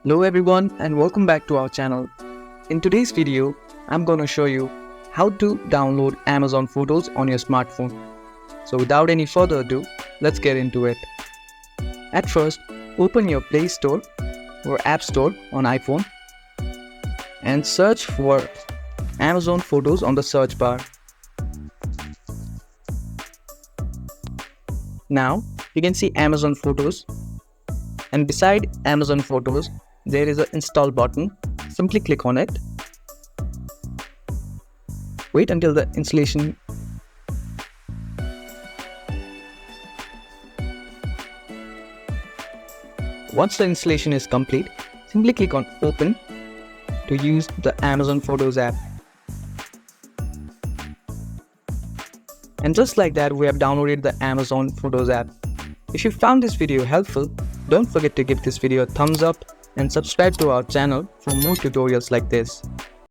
Hello everyone and welcome back to our channel. In today's video, I'm going to show you how to download Amazon Photos on your smartphone. So without any further ado, let's get into it. At first, open your Play Store or App Store on iPhone and search for Amazon Photos on the search bar. Now you can see Amazon Photos, and beside Amazon Photos there is an install button. Simply click on it. Wait until the installation. Once the installation is complete, simply click on Open to use the Amazon Photos app. And just like that, we have downloaded the Amazon Photos app. If you found this video helpful, don't forget to give this video a thumbs up and subscribe to our channel for more tutorials like this.